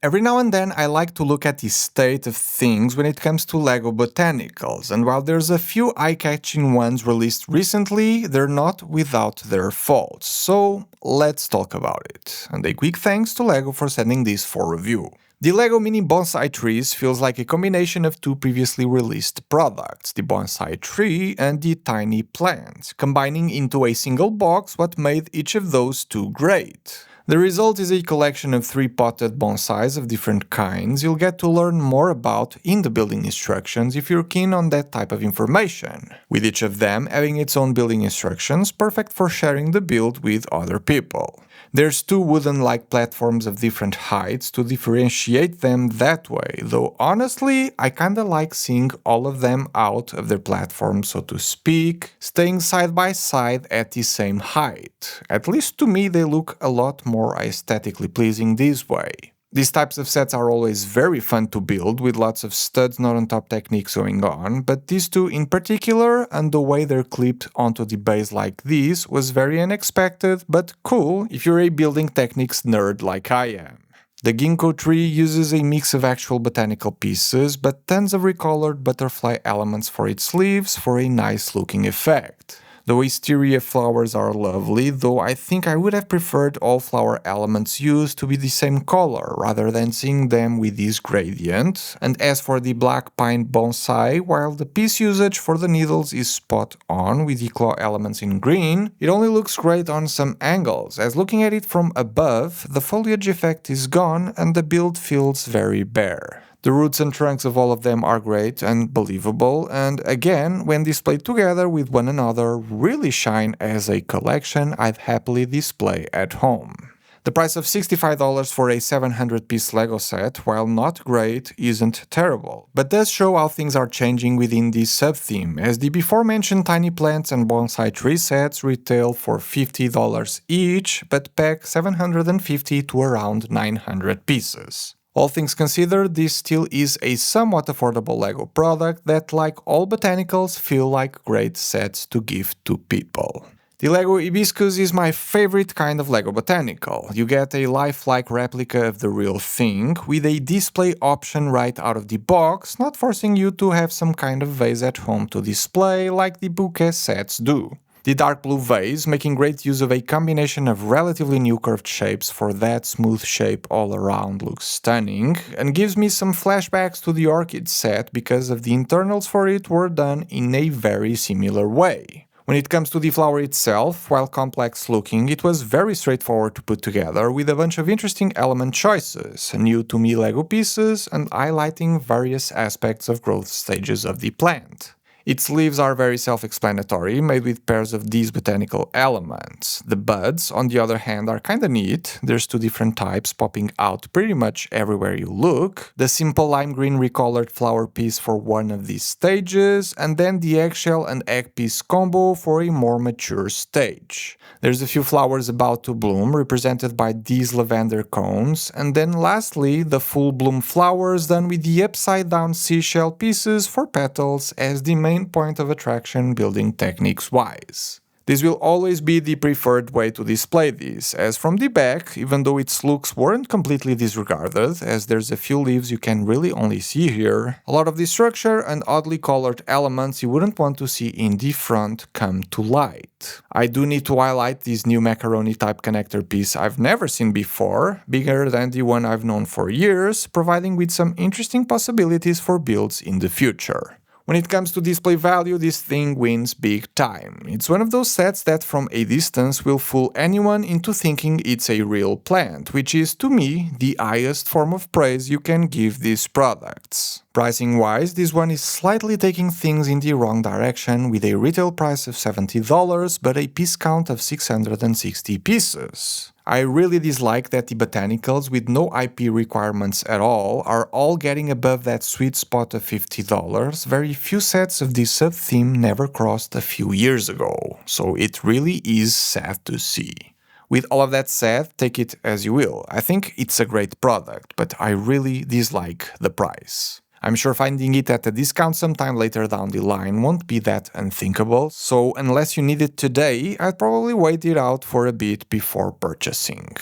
Every now and then I like to look at the state of things when it comes to LEGO Botanicals, and while there's a few eye-catching ones released recently, they're not without their faults. So let's talk about it. And a quick thanks to LEGO for sending this for review. The LEGO Mini Bonsai Trees feels like a combination of two previously released products, the Bonsai Tree and the Tiny Plant, combining into a single box what made each of those two great. The result is a collection of 3 potted bonsais of different kinds you'll get to learn more about in the building instructions if you're keen on that type of information, with each of them having its own building instructions perfect for sharing the build with other people. There's 2 wooden-like platforms of different heights to differentiate them that way, though honestly, I kinda like seeing all of them out of their platform, so to speak, staying side by side at the same height. At least to me they look a lot more aesthetically pleasing this way. These types of sets are always very fun to build, with lots of studs not on top techniques going on, but these 2 in particular, and the way they're clipped onto the base like this, was very unexpected, but cool if you're a building techniques nerd like I am. The ginkgo tree uses a mix of actual botanical pieces, but tons of recolored butterfly elements for its leaves for a nice looking effect. The wisteria flowers are lovely, though I think I would have preferred all flower elements used to be the same color, rather than seeing them with this gradient. And as for the black pine bonsai, while the piece usage for the needles is spot on with the claw elements in green, it only looks great on some angles, as looking at it from above, the foliage effect is gone and the build feels very bare. The roots and trunks of all of them are great and believable, and again, when displayed together with one another, really shine as a collection I'd happily display at home. The price of $65 for a 700-piece LEGO set, while not great, isn't terrible, but does show how things are changing within this sub-theme, as the before-mentioned tiny plants and bonsai tree sets retail for $50 each, but pack 750 to around 900 pieces. All things considered, this still is a somewhat affordable LEGO product that, like all botanicals, feel like great sets to give to people. The LEGO Hibiscus is my favorite kind of LEGO botanical. You get a lifelike replica of the real thing, with a display option right out of the box, not forcing you to have some kind of vase at home to display like the bouquet sets do. The dark blue vase, making great use of a combination of relatively new curved shapes for that smooth shape all around, looks stunning, and gives me some flashbacks to the orchid set because of the internals for it were done in a very similar way. When it comes to the flower itself, while complex looking, it was very straightforward to put together with a bunch of interesting element choices, new to me LEGO pieces, and highlighting various aspects of growth stages of the plant. Its leaves are very self-explanatory, made with pairs of these botanical elements. The buds, on the other hand, are kinda neat. There's 2 different types popping out pretty much everywhere you look. The simple lime green recolored flower piece for one of these stages, and then the eggshell and egg piece combo for a more mature stage. There's a few flowers about to bloom, represented by these lavender cones, and then lastly, the full bloom flowers done with the upside down seashell pieces for petals as the main point of attraction building techniques wise. This will always be the preferred way to display these, as from the back, even though its looks weren't completely disregarded, as there's a few leaves you can really only see here, a lot of the structure and oddly colored elements you wouldn't want to see in the front come to light. I do need to highlight this new macaroni type connector piece I've never seen before, bigger than the one I've known for years, providing with some interesting possibilities for builds in the future. When it comes to display value, this thing wins big time. It's one of those sets that from a distance will fool anyone into thinking it's a real plant, which is, to me, the highest form of praise you can give these products. Pricing-wise, this one is slightly taking things in the wrong direction with a retail price of $70 but a piece count of 660 pieces. I really dislike that the botanicals with no IP requirements at all are all getting above that sweet spot of $50. Very few sets of this sub-theme never crossed a few years ago, so it really is sad to see. With all of that said, take it as you will. I think it's a great product, but I really dislike the price. I'm sure finding it at a discount sometime later down the line won't be that unthinkable, so unless you need it today, I'd probably wait it out for a bit before purchasing.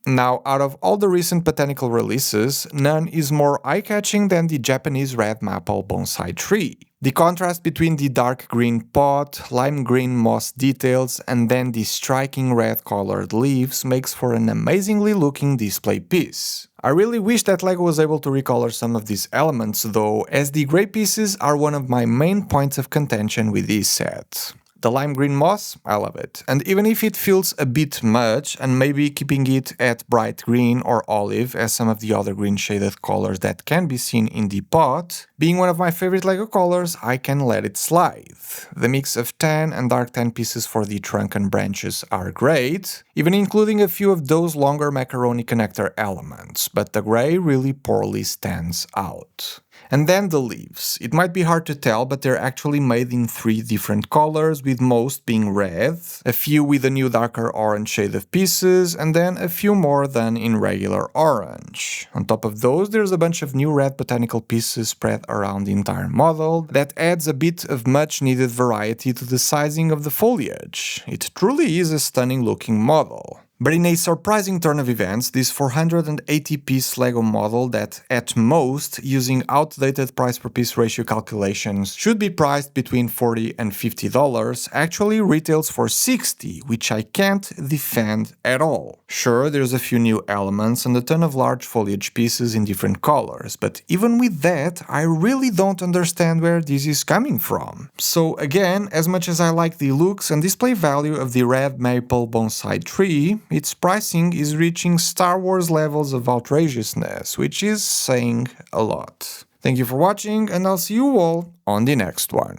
Now, out of all the recent botanical releases, none is more eye-catching than the Japanese red maple bonsai tree. The contrast between the dark green pot, lime green moss details, and then the striking red colored leaves makes for an amazingly looking display piece. I really wish that LEGO was able to recolor some of these elements though, as the grey pieces are one of my main points of contention with this set. The lime green moss, I love it, and even if it feels a bit much, and maybe keeping it at bright green or olive as some of the other green shaded colors that can be seen in the pot, being one of my favorite LEGO colors, I can let it slide. The mix of tan and dark tan pieces for the trunk and branches are great, even including a few of those longer macaroni connector elements, but the grey really poorly stands out. And then the leaves. It might be hard to tell, but they're actually made in 3 different colors, with most being red, a few with a new darker orange shade of pieces, and then a few more than in regular orange. On top of those, there's a bunch of new red botanical pieces spread around the entire model that adds a bit of much needed variety to the sizing of the foliage. It truly is a stunning looking model. But in a surprising turn of events, this 480-piece LEGO model that, at most, using outdated price per piece ratio calculations, should be priced between $40 and $50, actually retails for $60, which I can't defend at all. Sure, there's a few new elements and a ton of large foliage pieces in different colors, but even with that, I really don't understand where this is coming from. So again, as much as I like the looks and display value of the red maple bonsai tree, its pricing is reaching Star Wars levels of outrageousness, which is saying a lot. Thank you for watching, and I'll see you all on the next one.